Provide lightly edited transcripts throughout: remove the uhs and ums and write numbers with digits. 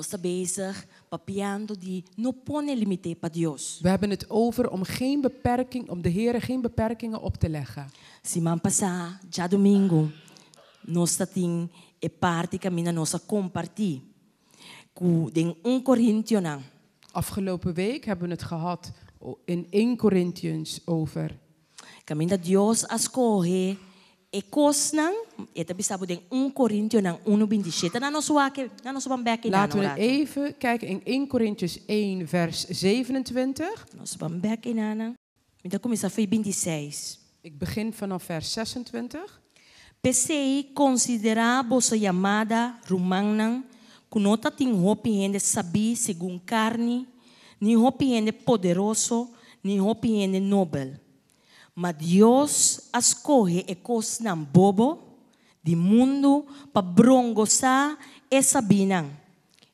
nós está bezig papiando de não pone limite para Deus. We hebben het over om de Heer geen beperkingen op te leggen. Semana passada, já domingo, nós está tem e parte caminha nossa compartilhar com den 1 Coríntios não. Afgelopen week hebben we het gehad in 1 Corinthians over. Caminha Deus escolhe e cosnan, e também sabe den 1 Coríntios não 1:27. Na nosso bambek in Laten we even kijken in 1 Corinthians 1 vers 27. Nosso bambek in ana. Então começa a 26. Ik begin vanaf vers 26. Pensei considerar vossa chamada romana, que não tem hope ainda saber segundo carne, nem hope ainda poderoso, nem hope ainda nobel. Mas Deus escolhe e coisas não bobo, de mundo, para brongosa e sabinan.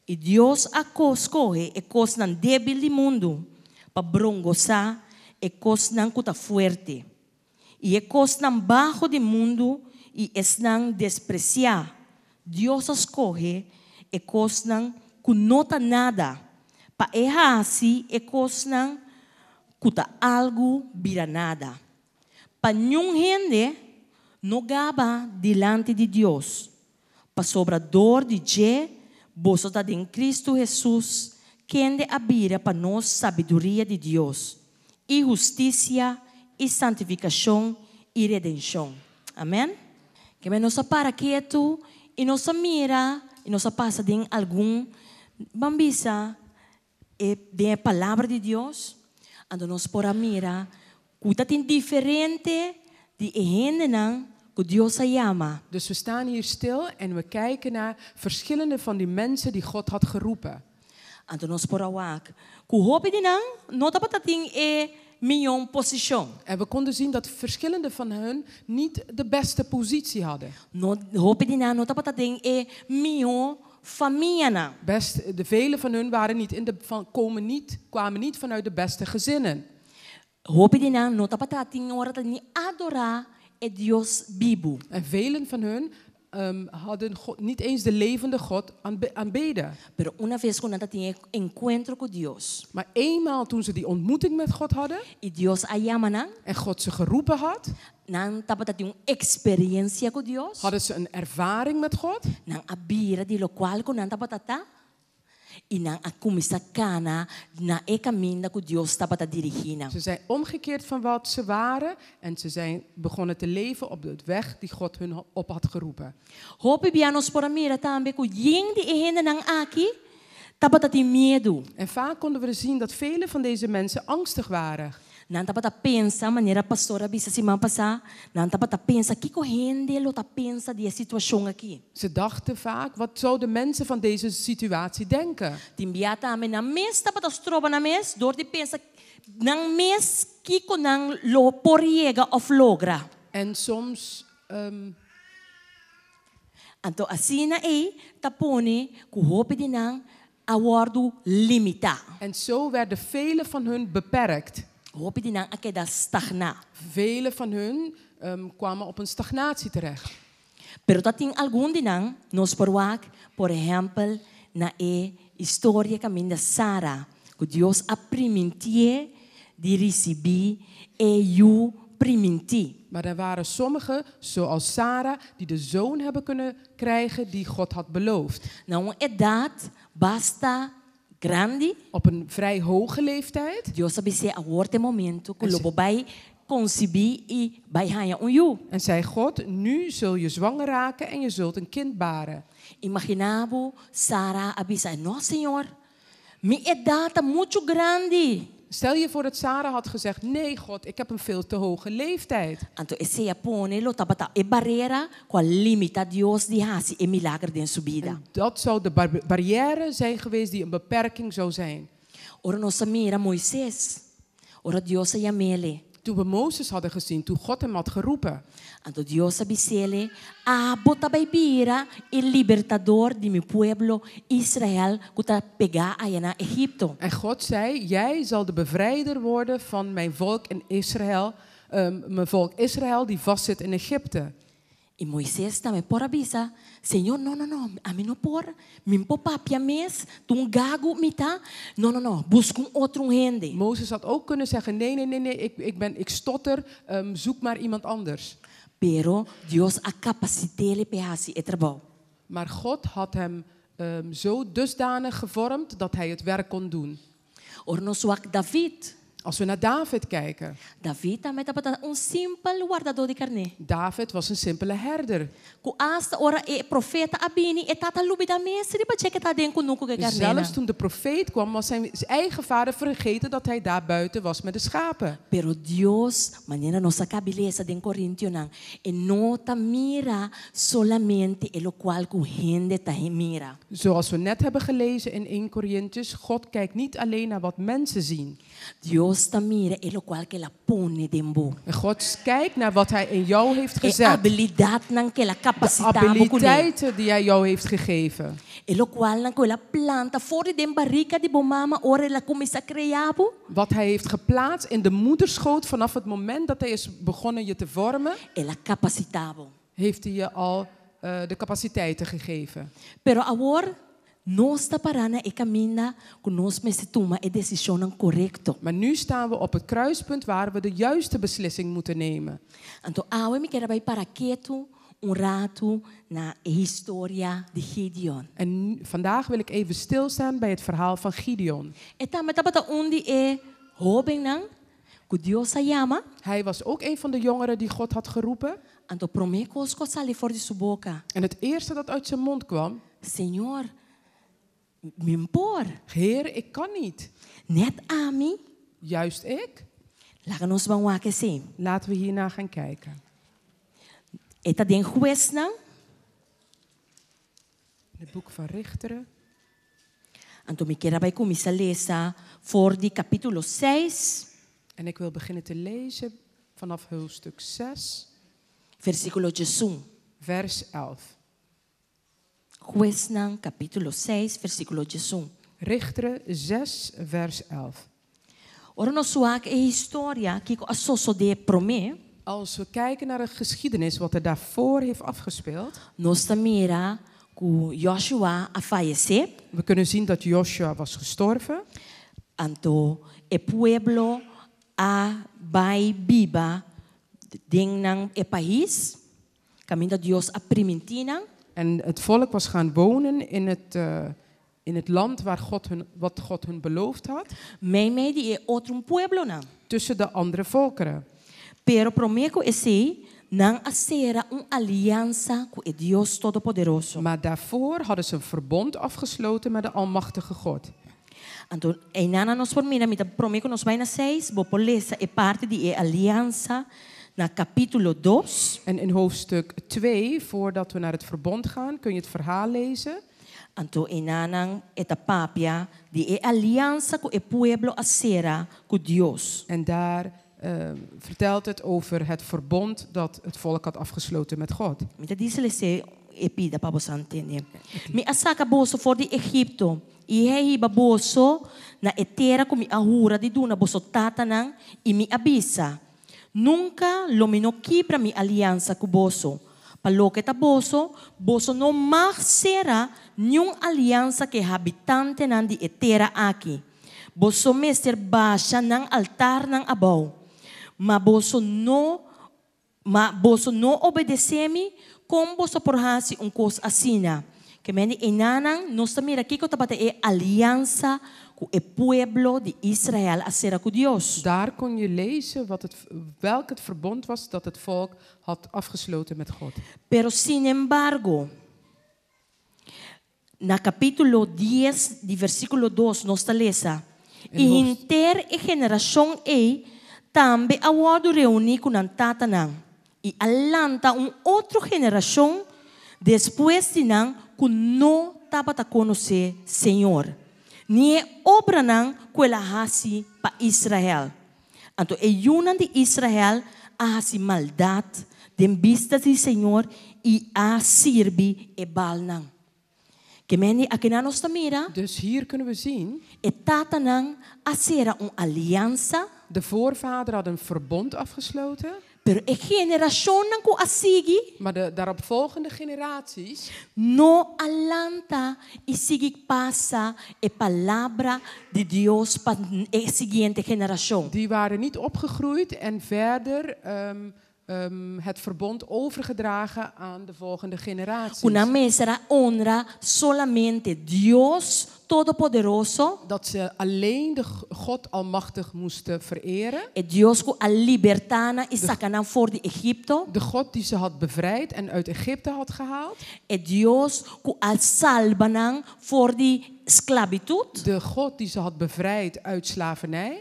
E Deus escolhe e coisas não débil de mundo, para brongosa e coisas não cuta forte. E coisas não baixo de mundo, e es não despreciar. Deus escolhe e coisas não nota nada, para errar assim e coisas não cuta algo vira nada. Para nenhum gente não gaba delante de Deus. Para sobrador de je, vos está em Cristo Jesus, quem de abira para nós sabedoria de Deus, e justiça, e santificação, e redenção. Amém? Que nós para quieto, e nós mira, e nós passa de algum bambisa, de a palavra de Deus, ando nós por a mira, dat is diferente die ene que Deus chama. Dus we staan hier stil en we kijken naar verschillende van die mensen die God had geroepen. Anto nós por awak, ku hopi dinang, no dapat ating minyon position. En we konden zien dat verschillende van hen niet de beste positie hadden. No hopi dinang, no dapat ating minyon familia na. De vele van hun waren kwamen niet vanuit de beste gezinnen. Hopi dinang, no dapat ating orat ni adora e Dios vivo. En velen van hun hadden God, niet eens de levende God aanbeden. Pero una vez que nada tinha encuentro con Dios. Maar eenmaal toen ze die ontmoeting met God hadden, y Dios ayama en God ze geroepen had, nan dapat ating experiencia con Dios. Hadden ze een ervaring met God. Nang abira di lo qual ko nan dapat ata. Inang akumisa kana na caminho que Deus dapat dirigir. Ze zijn omgekeerd van wat ze waren en ze zijn begonnen te leven op de weg die God hun op had geroepen. Hope bianos por mira tambe ku ying di ehena nang aki dapat ati medo. En vaak konden we zien dat vele van deze mensen angstig waren. Nan dapat pensa maneira pastora bisa semana passada, nan dapat pensa que corrende lo ta pensa die situação aqui. Ze dachten vaak, wat zouden mensen van deze situatie denken? Timbiata ame na mes dapat stroba na mes, door die pensa nang mes kiko nang lo poriega of logra. En soms Anto asina tapone ku hope di nang awardu limita. En zo werden vele van hun beperkt. Hoop je dan dat dat stagna. Vele van hun kwamen op een stagnatie terecht. Pero dat in algum dinang nos porwak, por ejemplo, na historia caminho da Sara, que Deus a primentie de receber you primenti. Maar er waren sommigen, zoals Sara, die de zoon hebben kunnen krijgen die God had beloofd. Na uma edad basta grande. Op een vrij hoge leeftijd. Deus sabe se a worte momento que lobo vai conceber e vai ganhar you. En zei God, nu zul je zwanger raken en je zult een kind baren. Imaginavo Sara avisa, no Senhor, mi edad muito grande. Stel je voor dat Sara had gezegd, nee God, ik heb een veel te hoge leeftijd. Anto esse pone lo tabata e barreira qual limita Deus di hasi e milagre den subida. En dat zou de barrière zijn geweest die een beperking zou zijn. Ora nossa mira Moisés. Ora Deus se chamele. Toen we Mozes hadden gezien, toen God hem had geroepen. Anto Deus abisele a bota baibira el libertador de mi pueblo Israel kuta pega aya na Egipto. En God zei, jij zal de bevrijder worden van mijn volk in Israël, mijn volk Israël die vastzit in Egypte. E Moisés também por avisa, Senhor, não, a mim não por, mim por papia mes, tu gago mita, não, busca outro rende. Mozes had ook kunnen zeggen, nee, ik stotter, zoek maar iemand anders. Pero Deus a capacitele pe hasi e trabalho. Maar God had hem zo dusdanig gevormd dat hij het werk kon doen. Or no suak David. Als we naar David kijken. David também estava simpel guardador de carne. David was een simpele herder. Ku asta ora e profeta abini e tata lubida mesri ba cheke ta den kunuku ke carne. Zelfs toen de profeet kwam, was zijn eigen vader vergeten dat hij daar buiten was met de schapen. Pero Dios, mañana nossa cabeça den Corinthians nang e nota mira solamente e lo qual ku gente ta mira. Zoals we net hebben gelezen in 1 Korintiërs, God kijkt niet alleen naar wat mensen zien. Dios ta mira e lo qual que la pone dembo. En God kijkt naar wat hij in jou heeft gezet. E habilidad nang que la De capacità abiliteiten die hij jou heeft gegeven. e lo qual nang quella planta fuori den barrica di bomama ora la comincia creavo. Wat hij heeft geplaatst in de moederschoot vanaf het moment dat hij is begonnen je te vormen, E la capacitavo. heeft hij je al de capaciteiten gegeven. Pero agora nós está parando e caminha com nós mesmo toma e decisão correto. Maar nu staan we op het kruispunt waar we de juiste beslissing moeten nemen. Então, eu me quero para quieto rato na história de Gideon. En vandaag wil ik even stilstaan bij het verhaal van Gideon. E também estava onde é jovem não, que Deus a chama. Hij was ook een van de jongeren die God had geroepen. Então, promete que sale fora de sua boca. En het eerste dat uit zijn mond kwam: Senhor, me impor. Heer, ik kan niet. Net a mim. Juist ik. Laten ons van waken zien. Laten we hierna gaan kijken. Eta den juez não. In het boek van Richteren. Então, me quero vai começar a ler voor die capítulo 6. En ik wil beginnen te lezen vanaf hoofdstuk 6, versículo 1. vers 11. Juez não, capítulo 6, versículo 1. Richteren 6, vers 11. Ora, nós suak é história que a soso de promê. Als we kijken naar de geschiedenis wat er daarvoor heeft afgespeeld, nós mira que Joshua a falecer. we kunnen zien dat Joshua was gestorven. Anto e pueblo a vai biba ding nang e país. Caminho Deus a primentina. En het volk was gaan wonen in het land waar wat God hun beloofd had. Meio die e outro pueblo não. Tussen de andere volkeren. Pero prometo esse não acera aliança com Deus Todo-Poderoso. Maar daarvoor hadden ze een verbond afgesloten met de Almachtige God. Então, em nana nos formina, me prometo nos vai na 6, vou por lesa é parte de aliança na capítulo 2. En in hoofdstuk 2, voordat we naar het verbond gaan, kun je het verhaal lezen. Então, em nana etapapia de aliança com o pueblo acera com Deus. En daar vertelt het over het verbond dat het volk had afgesloten met God. Me diz lese epida para você entender. Me asaca boso for de Egipto. E hei baboso na etera com mi ahura de duna boso tatanang e mi abisa. Nunca lo minoki para mi aliança com boso. Paloque ta boso não mais será nenhuma aliança que habitante nan de etera aqui. Boso mester baixa nang altar nang abaw. Ma boso no obedece-me como boso porhasi coisa assina. Que meni enanang nós mira aqui que tabata é aliança com o pueblo de Israel a ser com Deus. Daar kon je lezen welk het verbond was dat het volk had afgesloten met God. Pero sin embargo, na capítulo 10, de versículo 2, nós lesa, e inter e geração também awado reuni com tatanang e alanta outra geração depois de nang que não estava a conhecer Senhor. Nem obra nang que ela hasi para Israel. Então, é uma de Israel a hasi maldade de vista do Senhor e a sirvi e balnang. Que meni aqui na nossa mira. Dus hier kunnen we zien. E tatanang acera aliança. De voorvader had een verbond afgesloten. Pero a geração não que assigi Maar de daaropvolgende generaties, não alanta e sigue passa a palavra de Deus para a seguinte geração. die waren niet opgegroeid en verder het verbond overgedragen aan de volgende generaties. Una mesa honra solamente Deus Todo-Poderoso. Dat ze alleen de God Almachtig moesten vereren. E Deus que a libertana e sacanan voor de Egipto. De God die ze had bevrijd en uit Egypte had gehaald. E Deus que a salvanan voor de esclavitud. De God die ze had bevrijd uit slavernij.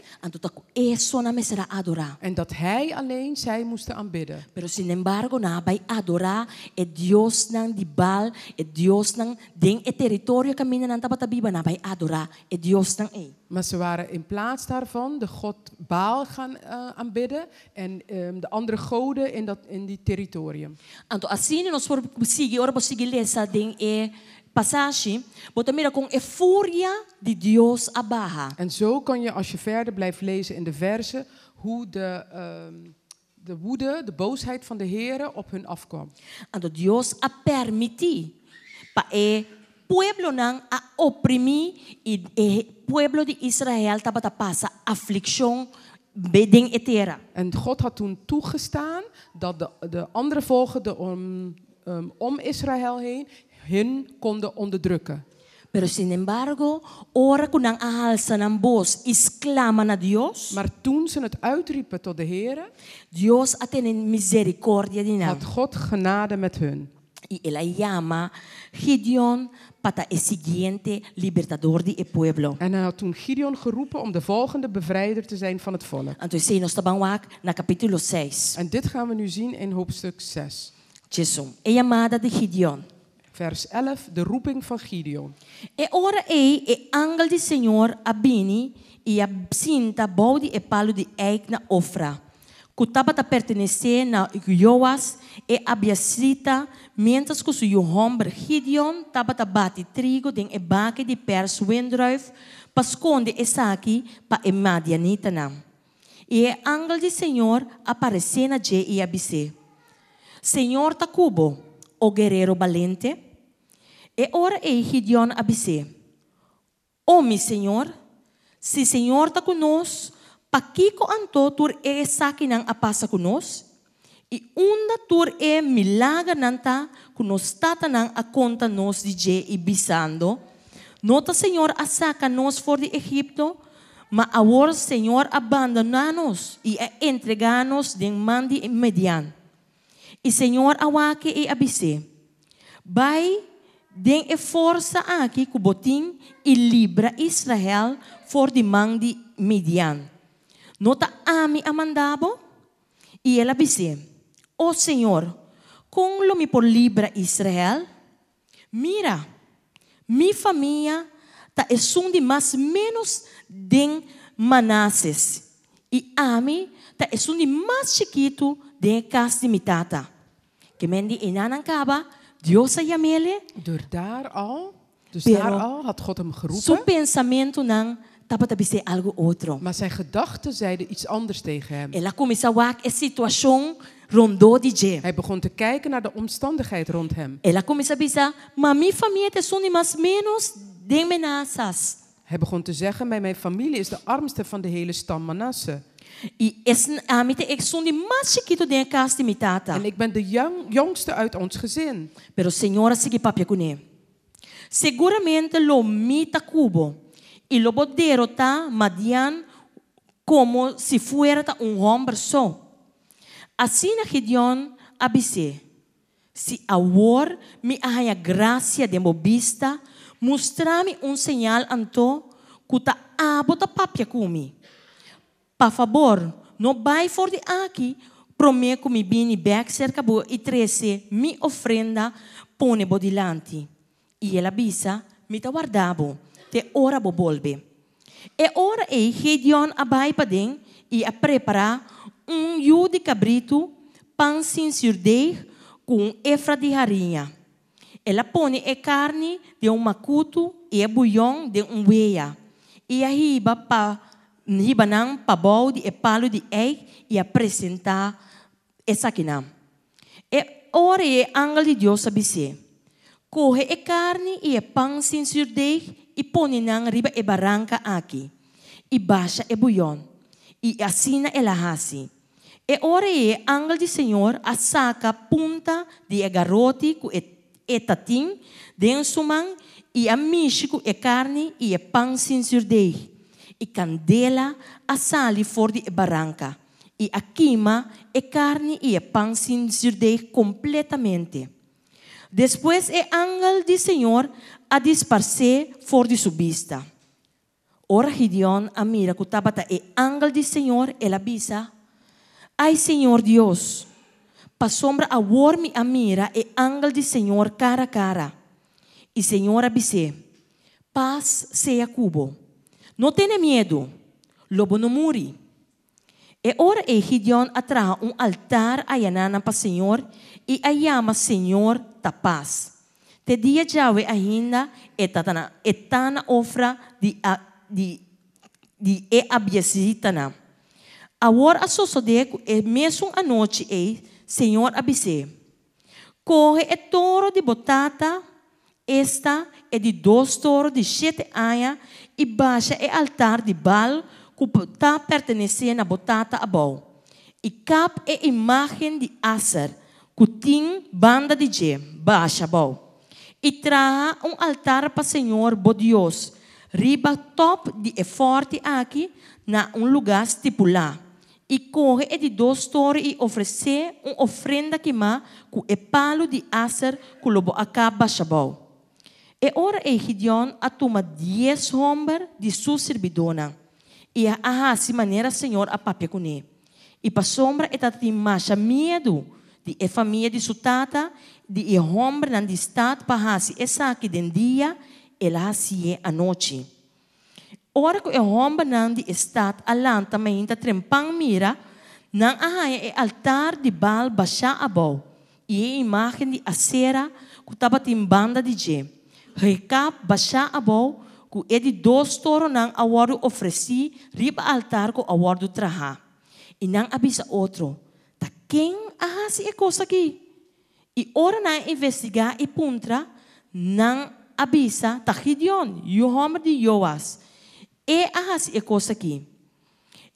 Eso na mesera adorar. En dat hij alleen zij moesten aanbidden. Pero sin embargo na bij adorar e Deus nang di bal e Deus nang den e territorio camina nang tabatabiba na bij adorar e Deus nang e. Maar ze waren in plaats daarvan de God Baal gaan aanbidden en de andere goden in die territorium. Anto assim nós por seguir ora por seguir lesa den e passage, bota mira com a fúria de Deus abaja. En zo kan je, als je verder blijft lezen in de versen, hoe de woede, de boosheid van de Heere op hun afkwam. Anto Deus a permitir pa e pueblo nang a oprimir e pueblo de Israel tabata passa aflicción beding etera. En God had toen toegestaan dat de andere volken om Israël heen hun konden onderdrukken. Pero sin embargo, ora kunang ahalsa ng voz, exclaman a Dios. Maar toen ze het uitriepen tot de Heere, Dios atenen misericordia din had God genade met hun. Y él llama Gideon para el siguiente libertador de el pueblo. En hij had toen Gideon geroepen om de volgende bevrijder te zijn van het volk. Entonces nos tabang na capítulo 6. En dit gaan we nu zien in hoofdstuk 6. Jesus, a llamada de Gideon. Vers 11, de roeping van Gideon. E ora e angel de Senhor abini e absinta bode e palo de eik na Ofra. Kutaba ta pertenecer na Joas e Abiasrita, mientras que su hombre Gideon taba ta bati trigo den e baque de pers windruif, pasconde e saki pa e Madianita nam. E angel de Senhor aparece na je e abise. Senhor Tacubo, o guerreiro valente. E ora Gideon abise. Oh, mi Senhor, se Senhor está conosco, pakiko anto tur saki nang apasa conosco, e unda tur milaga nanta conosco tata nang aconta nos de je e bisando, nota Senhor asaka nos for de Egipto, ma agora Senhor abandona-nos e entrega-nos den mandi e Median. E Senhor awake e abise. Vai den e força aqui com botim e libra Israel for de mão de Midian. Nota ami amandabo e ela disse: "Oh Senhor, como me por libra Israel? Mira, minha família tá um de mais menos den Manasses e ami tá um de mais chiquito den casa de mitata. Que mendi inanankaba Deus a yamele. Daar al had God hem geroepen. Su pensamento nang tapatabise algo outro. Maar zijn gedachten zeiden iets anders tegen hem. Ela começa a wak a situação rondou de je. Hij begon te kijken naar de omstandigheid rond hem. Ela começa a pensar, mas minha família te são mais menos de amenaças. Hij begon te zeggen, mijn familie is de armste van de hele stam Manasse. E ik sou de mais chiquito de casa de mitata. En ik ben de jongste uit ons gezin. Pero Senhora sigue papia com seguramente lo mita cubo e lo bodero ta Madian como si fuera hombre só. Assim na Gideon abise, se agora me arranha graça de mobista, mostrar-me señal anto kuta abota papia kumi. Por favor, não vai for de aqui, prometo me bini back cerca bo e trece mi ofrenda pone bodilante. E ela bisa, me ta guardabo, te ora bo bolbe. E ora Gideon abai padeng e a preparar yu de cabrito, pan sin surdeir com efra de harinha. Ela pone carne de macuto e bouillon de ueia. E a riba pa ribanang pabol de palo de egg e apresentar essa aqui não. E ora é angel de Deus abise. Corre a carne e a pão sem surdez e põe na riba e barranca aqui. E baixa e buion. E assina ela hasi. E ora é angel do Senhor a saca punta de garrote com e tatim de sumang e a mishi com e carne e a pão sem surdez. E candela a sali for de barranca. E a queima e carne e a pão sem surdez completamente. Depois o ángel do Senhor a disparcer for de subista. Ora Gideon a mira que estava o ángel do Senhor ela bisa. Ai Senhor Deus, pa sombra a wormi a mira o ángel do Senhor cara a cara. E Senhor abise, paz seja cubo. Não tenha medo, lobo não muri. E ora Gideon atraha altar a yanana para Senhor e a chama Senhor ta paz. Te dia Yahweh ainda etana ofra de abiesitana. Agora a sosodeco e mesmo a noite Senhor abise. Corre e toro de botata, esta é de 2 toros de 7 anos e baixa e altar de Baal que está pertencendo a botata abau. E cap e imagem de Aser que tem banda de G, baixa abau. E traga altar para Senhor, bo Deus, riba top de forte aqui na lugar estipulado. E corre de 2 toros e oferecer ofrenda queimada com o palo de Aser que lobo acaba chabau. E ora Gideon a toma 10 homens de sua servidona. E a hasi maneira Senhor a papia com ele. E para sombra e tati macha medo de a família de sutata de e homem nan de estado para hasi essa aqui den dia ela hasi a noite. Ora que o homem nan de estado alanta mainda trempang mira nan ahaya e altar de Baal baixa abau e a imagem de Asera que estava timbanda de G. Recap baixa abau que é de 2 toros não award ofereci riba altar com award traha. E não avisa outro. Ta quem ahasi é coisa aqui? E ora não investigar e puntra não avisa ta Gideon, o homem de Joas. E ahasi é coisa aqui.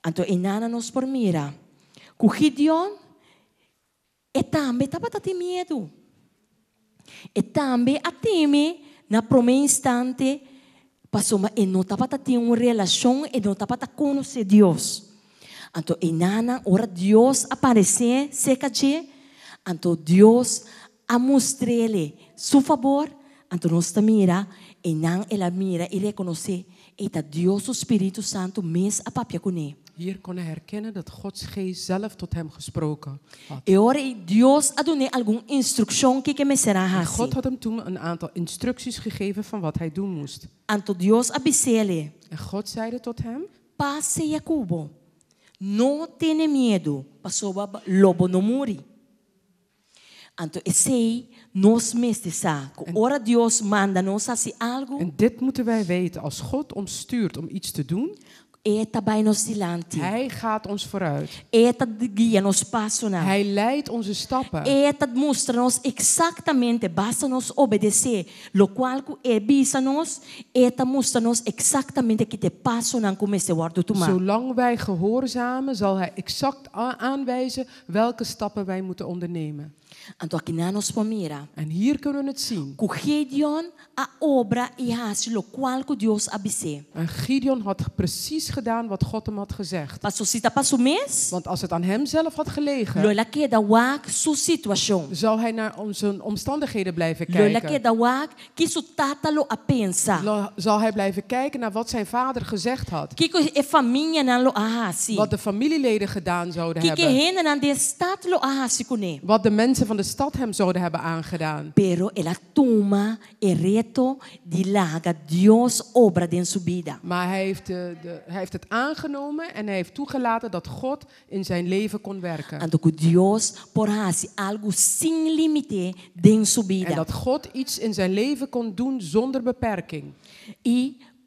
Então inana nos por mira. Que Gideon e também estava tendo medo. E também a teme na primeiro instante passou e não estava tendo uma relação e não estava conhecer Deus. Então, inana, ora Deus aparecer, seca de, então Deus a mostrar-lhe seu favor, então nós mira, e não ela mira e reconhece, e Deus, o Espírito Santo, mes a papia com ele. Hier kon hij herkennen dat Gods geest zelf tot hem gesproken had. E ora Deus a donné alguma instrução que me será En assim. God had hem toen een aantal instructies gegeven van wat hij doen moest. Então Deus avisele, En God zeide tot hem, passe Jacobo, não tenha medo, passou lobo não muri. Então esse nos mestesa, que ora Deus manda nos assim algo. en dit moeten wij weten, als God ons stuurt om iets te doen, Bij nos dilante. hij gaat ons vooruit. Guia nos passo na. Hij leidt onze stappen. Mostra nos exactamente, basta nos obedecer, lo qual bisa nos, mostra nos exactamente que te passo na como se guardo tu ma. Zolang wij gehoorzamen, zal hij exact aanwijzen welke stappen wij moeten ondernemen. En hier kunnen we het zien. Gideon a obra e hace lo qual Deus abise. En Gideon had precies gedaan wat God hem had gezegd. Want als het aan hem zelf had gelegen, zou hij naar zijn omstandigheden blijven kijken. Zal hij blijven kijken naar wat zijn vader gezegd had. Wat de familieleden gedaan zouden hebben. Wat de mensen van de stad hem zouden hebben aangedaan. Maar hij heeft het aangenomen en hij heeft toegelaten dat God in zijn leven kon werken. En dat God iets in zijn leven kon doen zonder beperking.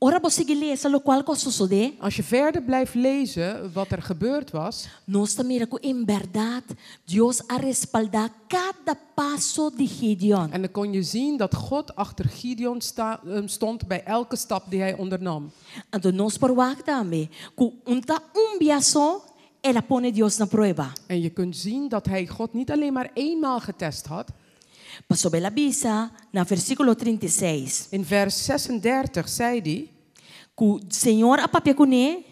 Ora você lees lo qual cosa sucede. Als je verder blijft lezen wat er gebeurd was, Nós mira que em verdade Deus a respaldar cada passo de Gideon. en dan kon je zien dat God achter Gideon stond bij elke stap die hij ondernam. Então nós por também que biaso ela pone Deus na prova. En je kunt zien dat hij God niet alleen maar eenmaal getest had. Passou bela bisa na versículo 36. In vers 36 zei hij, Que o Senhor apapia com ele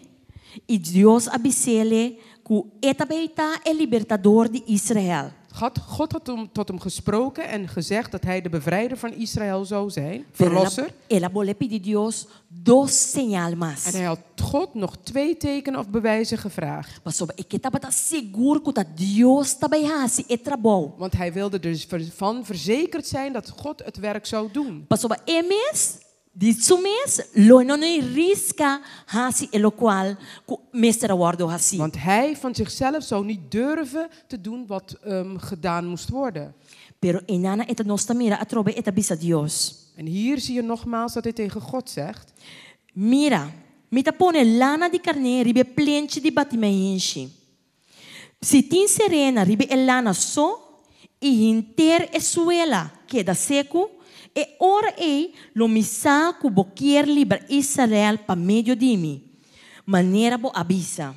e Deus abisele que etabeita é libertador de Israel. God had tot hem gesproken en gezegd dat hij de bevrijder van Israël zou zijn, verlosser. Ela bole pedir Deus dos señal mais. En hij had God nog 2 tekenen of bewijzen gevraagd. Passou e que estava seguro que Deus também hasi e trabalho. Want hij wilde dus van verzekerd zijn dat God het werk zou doen. Passou mês disso mês, lo não risca hasi e lo qual mestre guardo hasi. Want hij van zichzelf zou niet durven te doen wat gedaan moest worden. Pero enana eta nosta mira atrobe eta bisa Dios. En hier zie je nogmaals dat hij tegen God zegt. Mira, me tapone lana di carne ribe plenche di batimenchi. Si tin serena ribe e lana so e inter e suela queda seco e ora lo misa ku boquier liber Israel pa medio di mi. Manera bo abisa.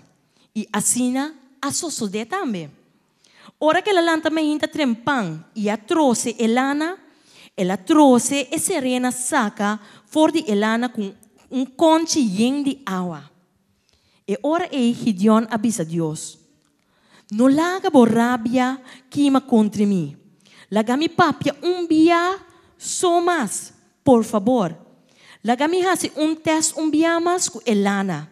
E assina a sucede também. Ora que la lanta me hinta trempang e a trouxe elana, ela trouxe e serena saca for di elana com conche yen de água. E ora Gideon avisa Deus. No laga borrabia quima contra mim. Laga mi papia bia so mas, por favor. Laga mi hasi test bia mas com elana.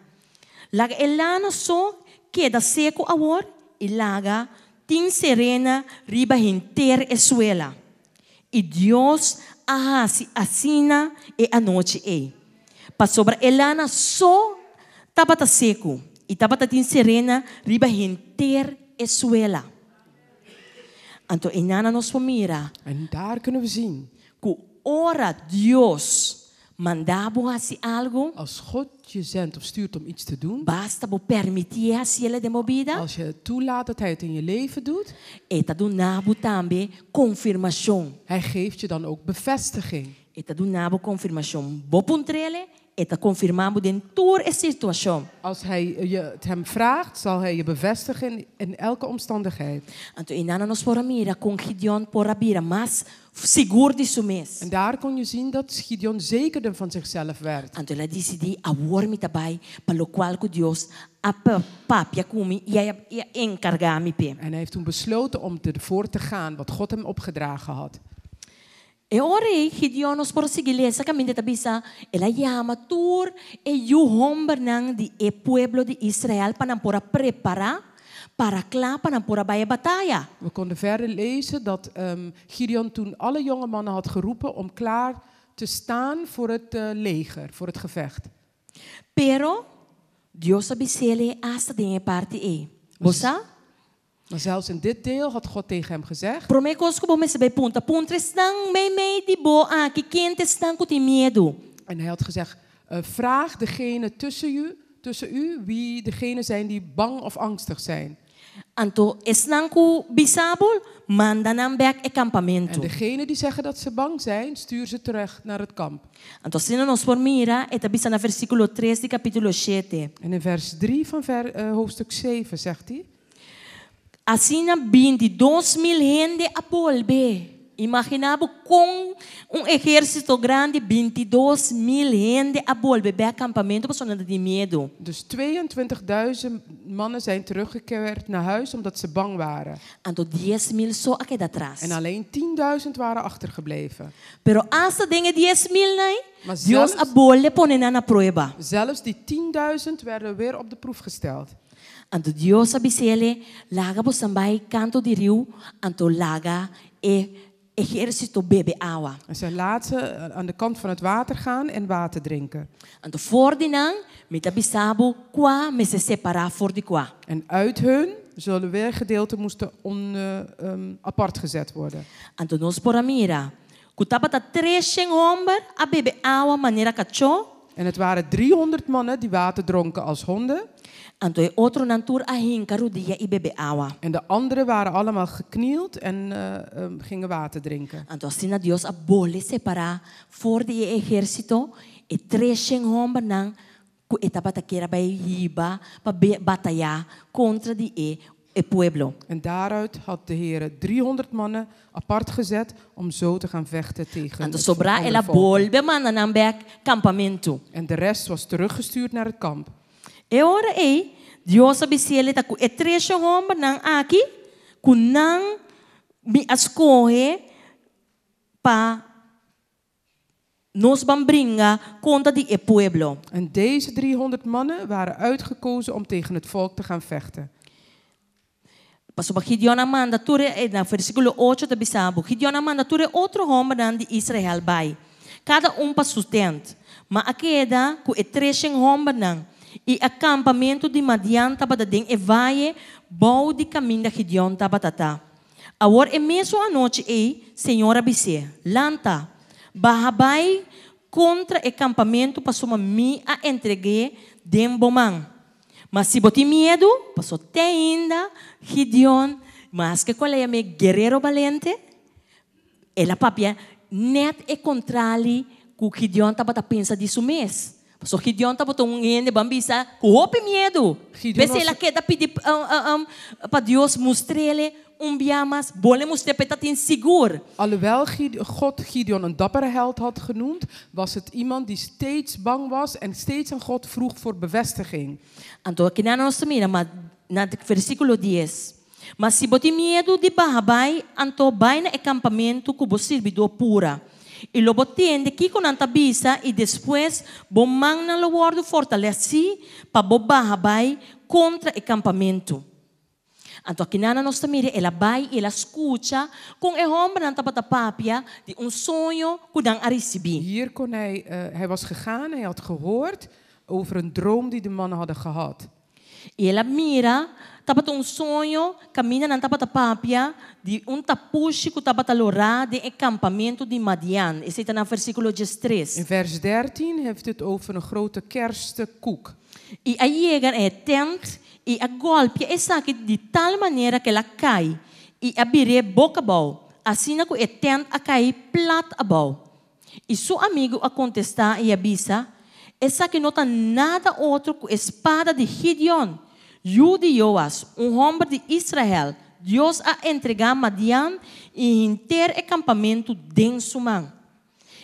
Laga elana so queda seco agora e laga tin serena riba hinter e suela. E Deus ahasi assina e a noite Passou para elana só tabata seco e tabata tin serena riba hinter e suela. Então enana nos mira. En daar kunnen we zien. Que ora Deus mandava assim algo. Als God je zendt of stuurt om iets te doen. Basta bo permitir assim ela de movida. Als je toelaat dat hij het in je leven doet. Eta do nabo também confirmação. Hij geeft je dan ook bevestiging. Eta do nabo confirmação. Bo puntrele. Eta confirmamos de toda a situação. Als hij je het hem vraagt, zal hij je bevestigen in elke omstandigheid. Então enana nos por mira com Gideon por abira mas seguro de sumes. En daar kon je zien dat Gideon zekerder van zichzelf werd. Então ela decidi awar mi tabai para lo qual que Deus papia kumi e encargar mi pe. En hij heeft toen besloten om ervoor te gaan wat God hem opgedragen had. E ora Gideon nos por seguir essa caminho tabisa ela chama tur e you hombernang di e pueblo de Israel para pora preparar para klaar para pora baie batalha. We konden verder lezen dat Gideon toen alle jonge mannen had geroepen om klaar te staan voor het leger, voor het gevecht. Pero Dios abisele hasta de parte Bosa? Maar zelfs in dit deel had God tegen hem gezegd. Promekos ko bom saber punta estang me di bo que quem estang com medo. En hij had gezegd: vraag degene tussen u wie degene zijn die bang of angstig zijn. Anto estang ku bisabol manda nam back e campamento. En degene die zeggen dat ze bang zijn, stuur ze terug naar het kamp. Anto sino nos por mira eta bisa na versículo 3 de capítulo 7. En in vers 3 van hoofdstuk 7 zegt hij: Assina 22.000 gente a volver. Imaginava com exército grande, 22.000 gente a volver bij acampamento por zona de medo. Dus 22.000 mannen zijn teruggekeerd naar huis omdat ze bang waren. Anto 10.000 só a queda atrás. En alleen 10.000 waren achtergebleven. Pero hasta dinge 10.000 nee, Maar Dios a bolle pone na prueba. Zelfs die 10.000 werden weer op de proef gesteld. Anto Dios abisele laga bo sambai canto di riu, anto laga e exército bebe agua. En zij laten aan de kant van het water gaan en water drinken. Anto for dinang met abisabu qua me se separa for di qua. En uit hun zullen weer gedeelten moesten apart gezet worden. Anto nos por mira, kutaba ta 300 homber a bebe agua manera cacho. En het waren 300 mannen die water dronken als honden. Anto e outro nantur ahinkaru dia i bebe awa. En de anderen waren allemaal geknield en gingen water drinken. Anto assim Dios abole separar for de exército e trechem homba nang ku etabatakera bij hiba pa batalhar contra de pueblo. En daaruit had de Heer 300 mannen apart gezet om zo te gaan vechten tegen Anto het sobra andere ela volk. bolbe man nang bek campamento. En de rest was teruggestuurd naar het kamp. E ora Dios abisele ta ku trechem homba nang aki ku nang mi ascoge pa nos bambringa contra de pueblo. En deze 300 mannen waren uitgekozen om tegen het volk te gaan vechten. Paso Gideon amanda ture na versículo 8 de bisabo. Gideon amanda ture outro homem dan de Israel bai. Cada pa sustento. Ma aqueda ku trechem homem nan e acampamento de Madian tabata den e vaie bau de caminho da Gideon tabatata. Agora é mesmo a noite Senhora bise, lanta, bahabai contra o acampamento passou me a entreguei dem bomang. Mas se botar medo, passou até ainda Gideon, mas que qual é meu guerreiro valente? Ela papia net e contrali que Gideon tava pensa disso mês. Passou Gideon tava ende bambisa, com hope medo. Vê ela quer pedir para Deus mostrar-lhe biamas, bole mostrar para estar seguro. Alhoewel God Gideon een dappere held had genoemd, was het iemand die steeds bang was en steeds aan God vroeg voor bevestiging. Então, aqui na nossa mira, na versículo 10. Mas se bote medo de barrabai, então vai no acampamento com o servidor pura. E lo botende aqui com a tabisa e depois bomang na lowardo fortaleci para bo barrabai contra o acampamento. Então, aqui na nossa mira, ela vai e ela escuta com o homem na tapatapapia de sonho que dan a receber. Hier kon hij was gegaan, hij had gehoord over een droom die de mannen hadden gehad. E ela mira, tapat sonho, caminha na tapatapapia de tapushi que tapatalorá de acampamento de Madian. Esse está no versículo 3. In vers 13 heeft het over een grote kerstkoek. E aí chega a tent e a golpe essa aqui de tal maneira que ela cai e a bire boca bau. Assim que a tent a cai plat abau. E seu amigo a contestar e avisa, essa que não tem nada outro que a espada de Gideon, de Joas, homem de Israel. Deus a entregar Madian e inteiro acampamento denso man.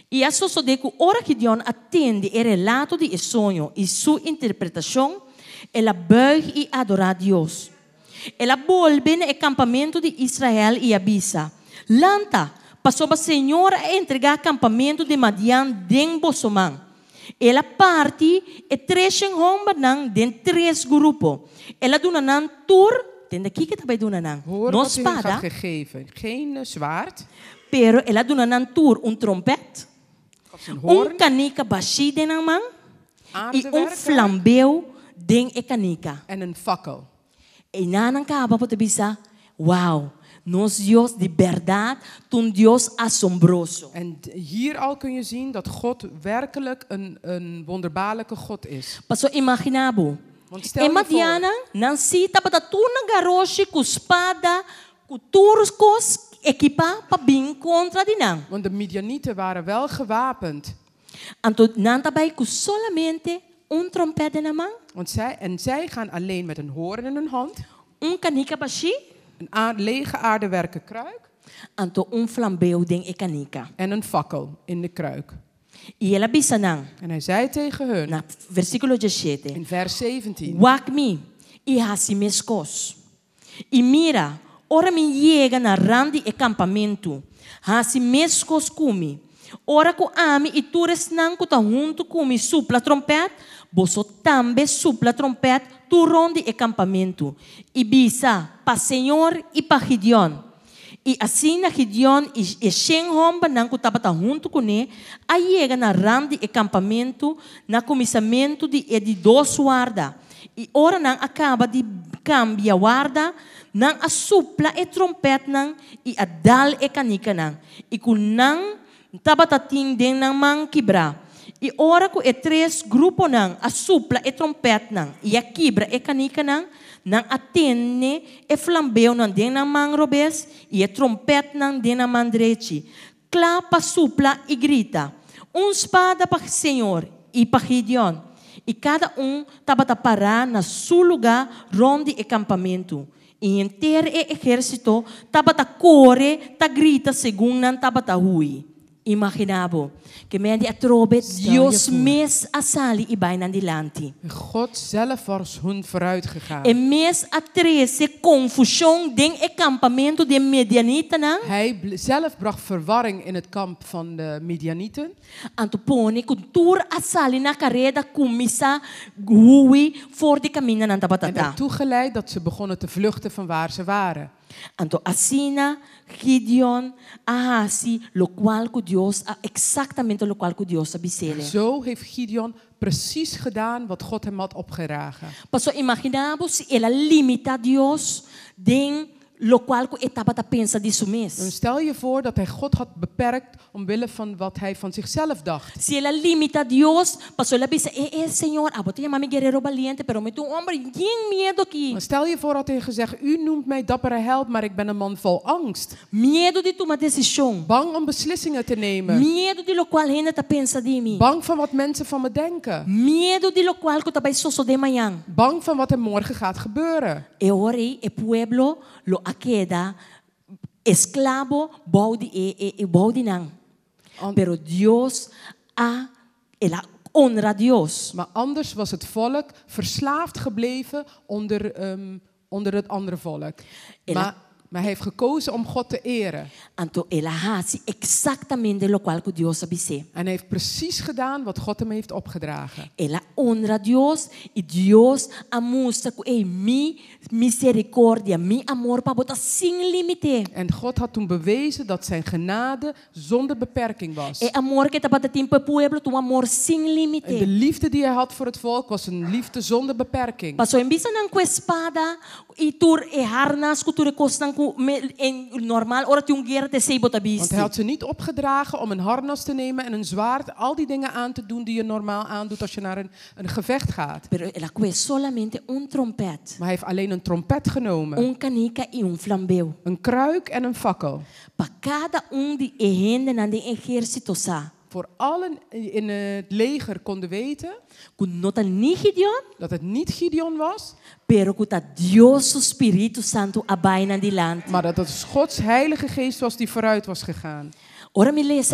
E a sucede que ora Gideon atende o relato de sonho e sua interpretação, ela buig e adora a Deus. Ela volve no acampamento de Israel e avisa, lanta, passou para o Senhor a entregar o acampamento de Madian den bosoman. Ela parte e trechem homem nan den 3 grupos. Ela duna nan tour, ten daqui que também duna nan. Hoor wat hij had gegeven. Geen zwaard. Pero ela duna nan tour trompet, canica baixi den nan man, e flambeu den e canica. En een fakkel. E nanan kaba po bisa, wow. Nos Dios de verdad, un Dios asombroso. En hier al kun je zien dat God werkelijk een wonderbaarlijke God is. Paso imaginabo. E Madiana, nansita para tuna garoshi com espada, com turcos, equipa para bem contra dinang. Want de Midianieten waren wel gewapend. Anto nanta bij solamente trompete na man. Want zij gaan alleen met een hoorn in hun hand. Canica bashi. Een lege aardewerken kruik. Anto flambeu den e canica. En een fakkel in de kruik. E ela bisanang. En hij zei tegen hun. Na versículo 17. In vers 17. Wak me e hasi meskos. E mira, ora me llega na randi e campamento. Hasi meskos kumi. Ora ko ami e tures nang ko ta junto kumi supla trompet. Boso tambe supla trompet tu rondi e campamento. E bisa pa Senhor e pa Gideon. E assim na Gideon e Shen homba nang kutapata junto com ele, aí chega na randi e campamento, na comissamento de 2 guarda. E ora nang acaba de cambia guarda, nang a supla e trompet nang e a dal e canica nang. E com nang tabatatin den nang mang quebra. E ora ko e tres grupo nang, a supla e trompet nang, e a kibra e kanika nang atene e flambeu nang den nang mangrobes, e trompet nang den nang mandreci. Clapa, supla e grita. Espada para o Senhor e para Gideon. E cada estava a parar na seu lugar, ronde e campamento. E inteiro o exército estava a correr, a grita, segundo não estava a hui. Imaginavo que me a trobe Deus mes a sali e bij naar die land. God zelf was hun vooruit gegaan. E mes a trece confusão den e campamento de Medianita na. Hij zelf bracht verwarring in het kamp van de Midianieten. Antopone cultuur a sali na carreda kumisa hui voor de caminho na En tabatata. werd toegeleid dat ze begonnen te vluchten van waar ze waren. Anto Asina, Gideon, Ahasi, lo qual que Deus, exactamente lo qual que Deus abisele. Zo heeft Gideon precies gedaan wat God hem had opgedragen. Paso imaginamos si ela limita Deus den lo qual que estava a pensar disso En mês. stel je voor dat hij God had beperkt omwille van wat hij van zichzelf dacht. Si ela limita Deus, paso ela pensa, Senhor, te chamar me guerreiro valiente, pero me tu hombre, geen medo aqui. Maar stel je voor had hij gezegd, u noemt mij dappere held, maar ik ben een man vol angst. Medo de tomar decisão. Bang om beslissingen te nemen. Medo de lo qual gente tá pensa de mim. Bang van wat mensen van me denken. Medo de lo qual que tá vai sosso de manhã. Bang van wat er morgen gaat gebeuren. E ora e pueblo lo aqueda esclavo body nang. Pero Dios ela honra Dios. Maar anders was het volk verslaafd gebleven onder het andere volk. Maar hij heeft gekozen om God te eren. Anto ela hace exactamente lo qual que Dios abise. En hij heeft precies gedaan wat God hem heeft opgedragen. Ela honra Dios e Dios amustra que mi misericordia, mi amor para botar sem limite. En God had toen bewezen dat zijn genade zonder beperking was. E amor que estava a tempo pueblo, tu amor sem En de limite. liefde die hij had voor het volk was een liefde zonder beperking. Passou em bisa nang com espada e tur e harnas que tu recostan en normal ora tu guerra te sei bota Want bisti. hij had ze niet opgedragen om een harnas te nemen en een zwaard, al die dingen aan te doen die je normaal aandoet als je naar een gevecht gaat. Pero ela coe solamente trompet, Maar hij heeft alleen een trompet genomen, canica e flambeu. een kruik en een fakkel. Para cada die rende na de exército sa. Voor allen in het leger konden weten Kun nota ni Gideon, dat het niet Gideon was, pero que ta Dios o Espírito Santo abai na de land. maar dat het Gods heilige geest was die vooruit was gegaan. Ora me lees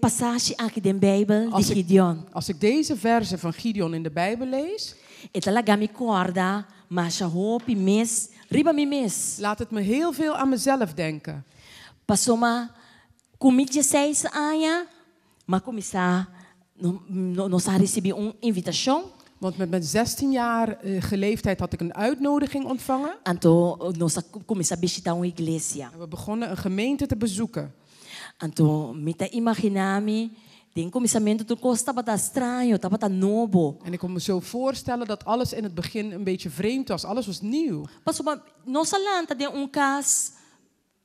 passage aqui de Bijbel de Gideon. Als ik deze verse van Gideon in de Bijbel lees, Talaga me corda, mas hopi mes, riba me mes. laat het me heel veel aan mezelf denken. Passou ma com 16 anos, mas começar nós recebi invitação. Want met mijn 16-jarige leeftijd had ik een uitnodiging ontvangen. Então nós começar a visitar uma igreja. En we begonnen een gemeente te bezoeken. Então me tá imaginar-me, de começamento tu estava tá estranho, estava tá novo. En ik kon me zo voorstellen dat alles in het begin een beetje vreemd was. Alles was nieuw. Passou ma nossa lanta de cas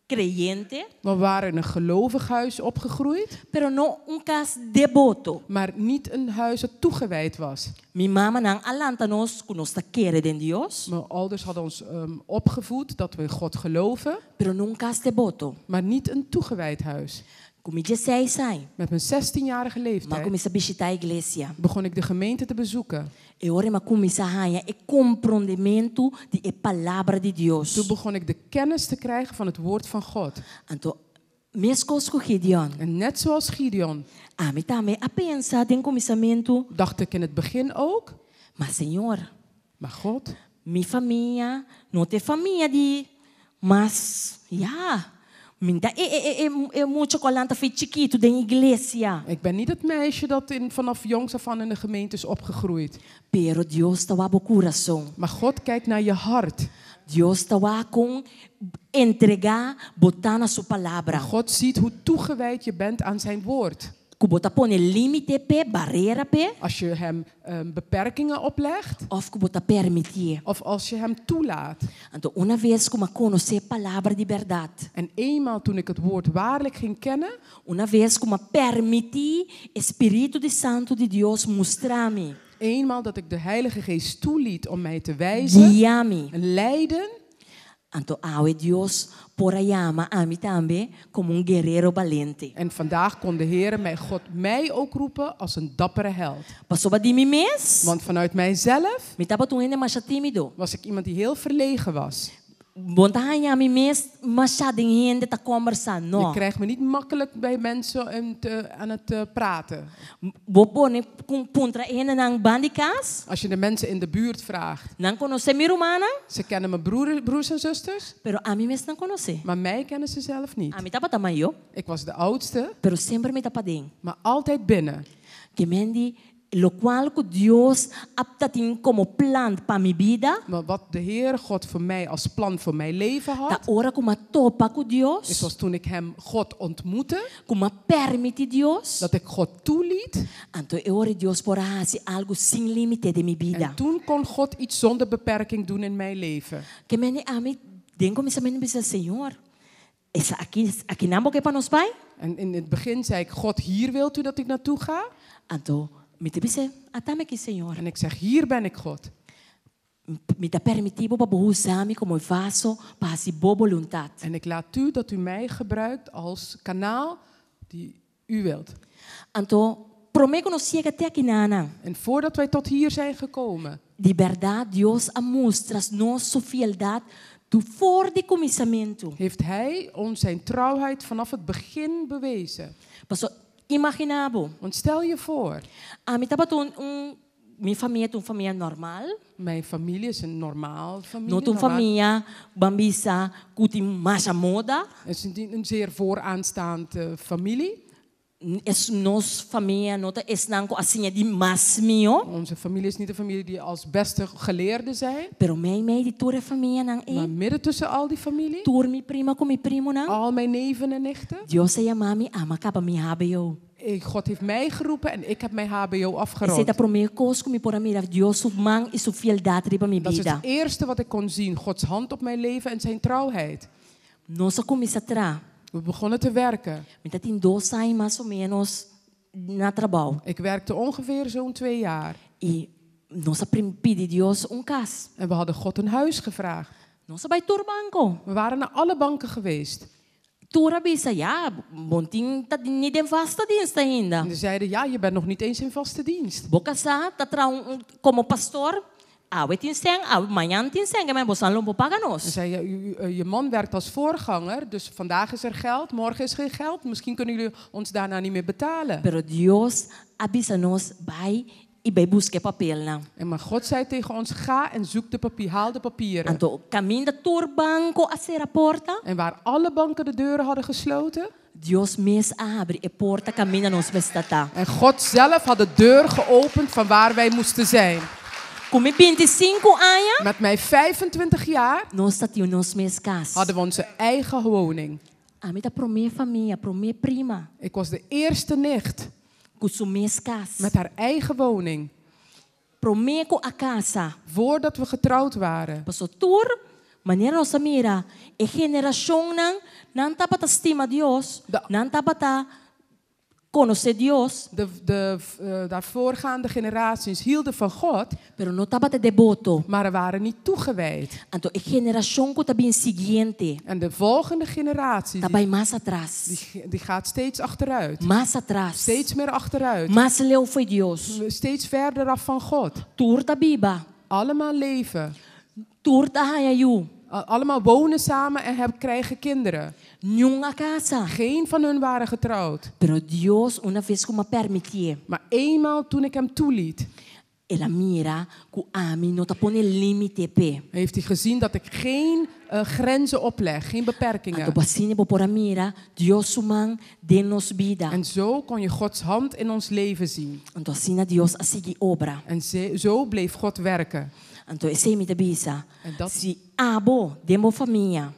creyente, We waren in een gelovig huis opgegroeid, pero no cas devoto. maar niet een huis dat toegewijd was. Mi mama nang alanta nos kunos ta kere den Dios, Mijn ouders hadden ons opgevoed dat we in God geloven, pero num cas devoto. maar niet een toegewijd huis. Com 16 anos, Met mijn 16-jarige ma leeftijd comecei a visitar a igreja. begon ik de gemeente te bezoeken. E ora ma comecei a ganhar e compreendimento de palavra de Deus. Toen begon ik de kennis te krijgen van het woord van God. Então, mescos com Gideon. En net zoals Gideon Me também a pensar den começamento, dacht ik in het begin ook, mas Senhor, maar God, mi família, não tem família de, mas, minda muito colanta foi chiquito den igreja. ik ben niet het meisje dat vanaf jongs af aan in de gemeente is opgegroeid. Pero Deus estava o coração. Maar God kijkt naar je hart. Deus estava com entregar, botar na sua palavra. God ziet hoe toegewijd je bent aan zijn woord. kubota pone limite pe, barreira pe, Als je hem beperkingen oplegt. of kubota permitir. Of als je hem toelaat. Então, uma vez que eu conheci a palavra de verdade, En eenmaal toen ik het woord waarlijk ging kennen. uma vez que eu permiti Espírito de Santo de Deus mostrar-me, Eenmaal dat ik de Heilige Geest toeliet om mij te wijzen guiar-me. en leiden. Então, Deus por chama a mim também como guerreiro valente. En vandaag kon de Heer, God, mij ook roepen als een dappere held. Passou de mim mesmo, Want vanuit mijzelf me estava tuendo mais tímido. was ik iemand die heel verlegen was. Vontade a mim mesmo, mas já tem gente tá conversando. Je Não. krijgt me niet makkelijk bij mensen aan het praten. Vou pôr com contra ele na bandikas. Als je de mensen in de buurt vraagt. Não conhece minha irmã, Ze kennen mijn broers en zusters. pero a mim mesmo não conhece. Maar mij kennen ze zelf niet. A mim estava tamanho, Ik was de oudste, pero sempre me estava dentro. maar altijd binnen. Que mendi, lo qual que Deus apta tem como plan para minha vida. Maar wat de Heer God voor mij als plan voor mijn leven Da had, hora como topa com is Deus, was toen ik hem God ontmoette, como permite Deus. dat ik God toeliet. Então eu oro Deus por fazer algo sem limite de minha vida. En toen kon God iets zonder beperking doen in mijn leven. Que mendi a mim, den começamento me dizer, Senhor, essa aqui não é para nós pai? En in het begin zei ik, God, hier wilt u dat ik naartoe ga? Então me disse, até aqui, Senhor. En ik zeg, hier ben ik, God. Me dá permitido para usar-me como vaso para fazer boa vontade. En ik laat u dat u mij gebruikt als kanaal die u wilt. Então, prometo não chega até aqui nada. En voordat wij tot hier zijn gekomen, De verdade, Deus mostra nossa fialdade do for de começamento. heeft Hij ons zijn trouwheid vanaf het begin bewezen. Pastor, imaginavo. Want stel je voor, A mim estava minha família é uma família normal. mijn familie is een normaal familie. Não tem família bambisa que tem mais moda. Het is een zeer vooraanstaande familie. É nossa família, não é não assim de mais meu. Onze familie is niet een familie die als beste geleerden zijn. Pero meio de toda a família não Maar é. midden tussen al die familie, Tour mi prima com mi primo não. al mijn neven en nichten. Deus se mami ama capa mi HBO. God heeft mij geroepen en ik heb mijn HBO Esse afgerond. é primeira coisa que me por mira Deus su man e su fialdade riba mi Dat is vida. het eerste wat ik kon zien. Gods hand op mijn leven en zijn trouwheid. Nossa começa tra. We begonnen te werken. Mita tem 2 anos mais ou menos na trabalho. Ik werkte ongeveer zo'n 2 jaar. E nossa pedi Deus casa. En we hadden God een huis gevraagd. Nossa vai tour banco. We waren naar alle banken geweest. Tour bisa ja, bonting tá niet in vaste dienst ainda. En ze zeiden, ja, je bent nog niet eens in vaste dienst. Boca sa tá tra como pastor. We tin seng, amanhã tin seng, mas você não paga En nós. zei je man werkt als voorganger, dus vandaag is er geld, morgen is geen geld. Misschien kunnen jullie ons daarna niet meer betalen. Pero Deus avisa nós vai e vai buscar papel não. En maar God zei tegen ons, ga en zoek de papier, haal de papieren. Então, caminho da tour banco a ser a porta. En waar alle banken de deuren hadden gesloten. Deus mes abre e porta caminha nos bestata. En God zelf had de deur geopend van waar wij moesten zijn. Com 25 anos, Met mijn 25 jaar nós tínhamos nos mes casa. hadden we onze eigen woning. A minha primeira família, primeira prima, Ik was de eerste nicht com seu mes casa. met haar eigen woning. Primeiro a casa. Voordat we getrouwd waren. Passou tour, maneira nossa mira, e geração não tá para estima Deus, não tá para conhecer Deus, De daarvoorgaande generaties hielden van God, pero não tá para devoto. maar waren niet toegewijd. Então, a geração que tá bem seguinte, En de volgende generatie, tá bem mais atrás. die gaat steeds achteruit. Mais atrás. Steeds meer achteruit. Mais leu foi Deus. Steeds verder af van God. Tour tá biba. Allemaal leven. Tour tá hayayu. Allemaal wonen samen en krijgen kinderen. Nenhuma casa. Geen van hun waren getrouwd. Pero Deus, uma vez como permitia, Maar eenmaal toen ik hem toeliet, ela mira que a mim não tá pone limite pe. heeft hij gezien dat ik geen grenzen opleg, geen beperkingen. Então, assim, por a mira, Deus man de nos vida. En zo kon je Gods hand in ons leven zien. Então, assim, Deus a seguir obra. En zo bleef God werken. Então, esse me te bisa. En dat, Se abo, demo família.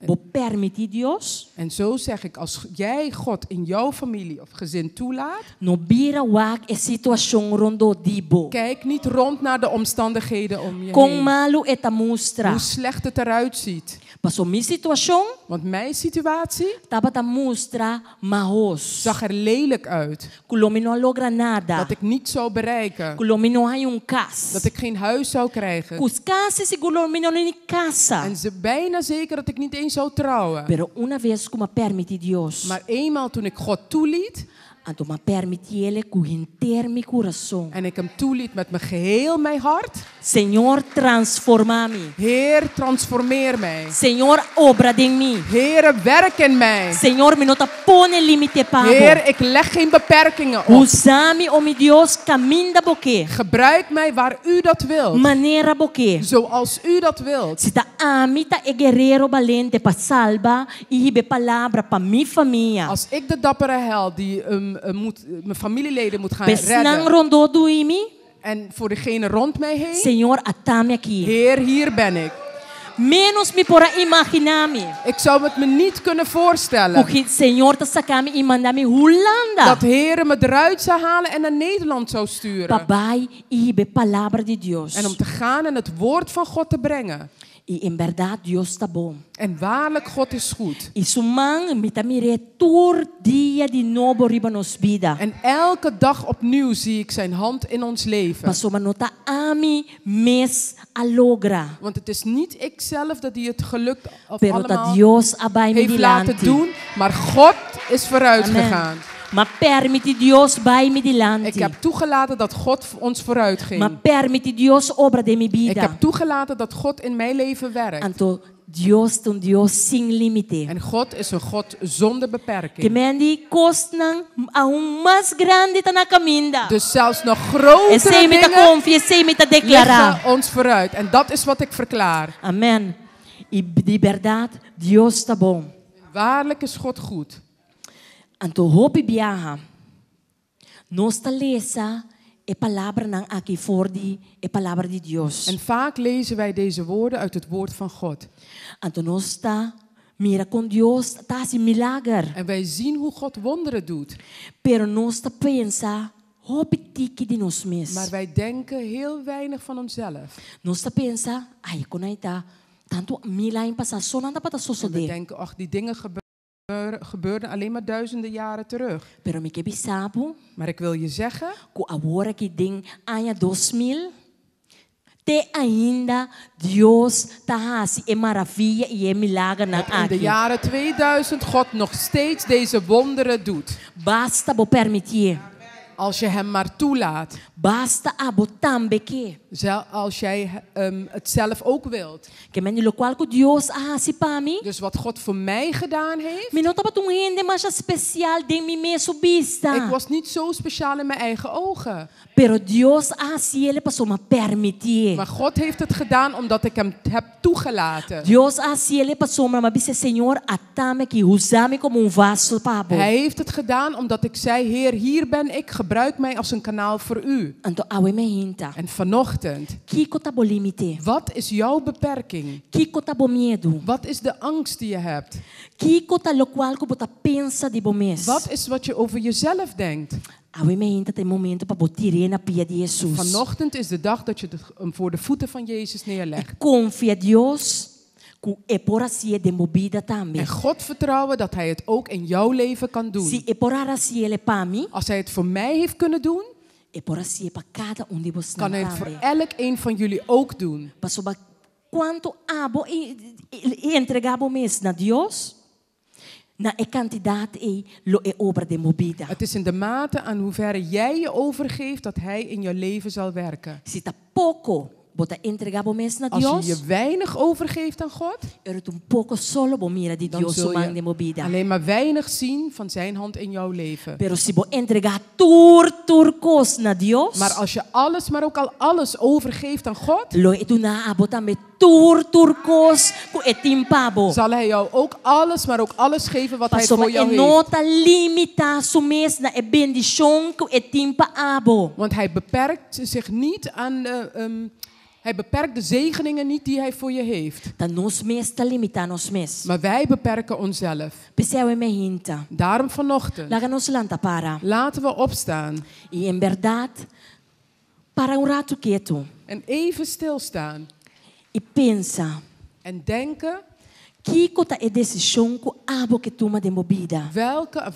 bo permitir Dios, En zo zeg ik, als jij God in jouw familie of gezin toelaat, no bira wak e situação rondo dibo. kijk niet rond naar de omstandigheden om je Kung heen. malo eta mustra. Hoe slecht het eruit ziet. Paso mi situação, Want mijn situatie taba ta mustra mahos. zag er lelijk uit. Kulomi no logra nada. Dat ik niet zou bereiken. Kulomi no hay un cas. Dat ik geen huis zou krijgen. Kus kasi siguro mi no ni casa. En ze bijna zeker dat ik niet eens zou trouwen. Pero una vez como permiti Dios, Maar eenmaal toen ik God toeliet anto ma permiti ele ku hinter mi coração. en ik hem toeliet met mijn geheel mijn hart. Senhor, transforma-me. Heer, transformeer mij. Senhor, obra em mim. Heer, werk in mij. Senhor, me nota pone limite pago. Heer, ik leg geen beperkingen op. Usa-me, oh meu Deus, caminho boque. Gebruik mij waar u dat wilt. Maneira boque. Zoals u dat wilt. Se ta amita e guerreiro valente pa salva e ribe palavra pa mi família. Als ik de dappere held die mijn familieleden moet gaan Pesnang redden. rondo duimi. En voor degene rond mij heen. Senhor, atame aqui. Heer, hier ben ik. Menos me pora imaginar-me. Ik zou het me niet kunnen voorstellen. Porque Senhor ta sacar-me e mandar-me Holanda. Dat Heer me eruit zou halen en naar Nederland zou sturen. Papai e ribe palavra de Deus. En om te gaan en het woord van God te brengen. E em verdade Deus tá bom. En waarlijk, God is goed. E sumang me tamire tur dia de novo riba nos vida. En elke dag opnieuw zie ik zijn hand in ons leven. Paso manota ami mes alogra. Want het is niet ikzelf dat die het gelukt of Pero ta allemaal Dios abai me heeft laten dilante. doen. Maar God is vooruit gegaan. Ma permite Dios vai me dilante. Ik heb toegelaten dat God ons vooruit ging. Ma permite Dios obra de mi Ik vida. heb toegelaten dat God in mijn leven werkt. Anto Dios é Dios sin limite. En God is een God zonder Que beperking. mendi cosnan aún más grande ta na caminda. Dus zelfs nog E grotere sei me ta dingen confia, sei me ta declarar. liggen ons vooruit. En dat is wat ik verklaar. Amen. E de verdade, Deus está bom. Waarlijk is God goed. Anto hopi biaha. Nosta lesa e palavra nang aqui for di e palavra de Deus. En vaak lezen wij deze woorden uit het woord van God. Anto nosta mira con Deus ta si milagre. En wij zien hoe God wonderen doet. Pero nosta pensa hopi tiki di nos mes. Maar wij denken heel weinig van onszelf. Nosta pensa ai konaita tanto mila in passa sonanda pata En we sosode. denken, ach, die dingen gebeurden alleen maar duizenden jaren terug. Pero me kebi sapo Maar ik wil je zeggen, ku agora que ding anya 2000 te ainda Deus ta hasi e maravilha e e milagre na dat in de aqui. jaren 2000 God nog steeds deze wonderen doet. Basta bo permitir. Als je hem maar toelaat. Basta abo tambe que. Als jij het zelf ook wilt. Que men lo qual que Deus hasi pa mi. Dus wat God voor mij gedaan heeft. Me nota patung hende mas especial de mi me subista. Ik was niet zo speciaal in mijn eigen ogen. Pero Deus hasi ele paso ma permitir. Maar God heeft het gedaan omdat ik hem heb toegelaten. Deus hasi ele paso ma bise Senhor atame que usame como um vaso pabo. Hij heeft het gedaan omdat ik zei, Heer, hier ben ik. Gebruik mij als een kanaal voor u. Anto awe me hinta. En vanochtend, Kiko tabo limite. wat is jouw beperking? Kiko tabo medo. Wat is de angst die je hebt? Kiko ta lo qual que bota pensa de bomes. Wat is wat je over jezelf denkt? Awe me hinta tem momento pa botire na pia de Jesus. Vanochtend is de dag dat je hem voor de voeten van Jezus neerlegt. Confia Deus que é por assim de movida também. En God vertrouwen dat hij het ook in jouw leven kan doen. Se é por assim ele para mim, Als hij het voor mij heeft kunnen doen, é por assim para cada de você kan hij het voor elk een van jullie ook doen. Pasoba quanto abo e entregabo mes na Deus, na e quantidade e lo e obra de movida. Het is in de mate aan hoeverre jij je overgeeft dat hij in jouw leven zal werken. Se tá pouco, bota entregabo mes na Als je Deus, je weinig overgeeft aan God, er het pouco solo bo mira de dan Deus zul o man de je movida. alleen maar weinig zien van zijn hand in jouw leven. Pero se bo entregar turcos na Deus, Maar als je alles, maar ook al alles overgeeft aan God, lo e tu na abo tambe turcos ku e timpabo. zal hij jou ook alles, maar ook alles geven wat hij Pasoba voor e jou heeft. nota limita su mes na e bendición ku e timpa abo. Want hij beperkt zich niet aan Hij beperkt de zegeningen niet die hij voor je heeft. Tá nós mesmos tá limitar nós mesmos. Maar wij beperken onszelf. Pessoal é hinta. Daarom vanochtend, Laga nos lanta para. laten we opstaan. E em verdade, para rato quieto. En even stilstaan. E pensa. En denken, Kiko tá é decisão que abo que toma de movida.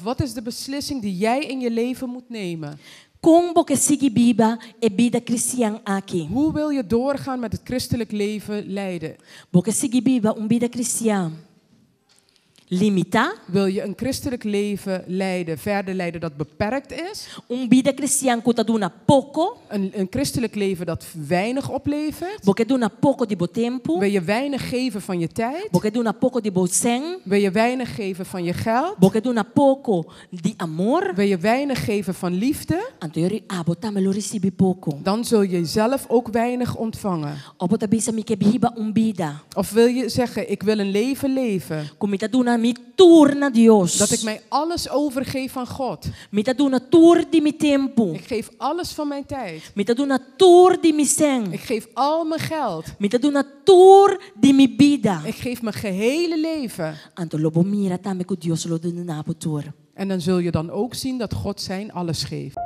wat is de beslissing die jij in je leven moet nemen? Como que sigue viva é vida cristã aqui? Hoe wil je doorgaan met het christelijk leven leiden? Porque sigue viva vida cristã. Limita? Wil je een christelijk leven leiden, verder leiden dat beperkt is? Vida cristã que tá dona pouco? Een christelijk leven dat weinig oplevert? Porque dona pouco de bo tempo? Wil je weinig geven van je tijd? Porque dona pouco de bo sen? Wil je weinig geven van je geld? Porque dona pouco de amor? Wil je weinig geven van liefde? Anterior abo tamelo recebi pouco. Dan zul je zelf ook weinig ontvangen. Opo tabisa mi que viva vida. Of wil je zeggen, ik wil een leven leven. Como tá dona mi tour na Dios. Dat ik mij alles overgeef aan God. Mi tá dona tour de mi tempo. Ik geef alles van mijn tijd. Mi tá dona tour de mi sen. Ik geef al mijn geld. Mi tá dona tour de mi vida. Ik geef mijn gehele leven. Anto lobo mira tambe que Dios lo dona na tour. En dan zul je dan ook zien dat God zijn alles geeft.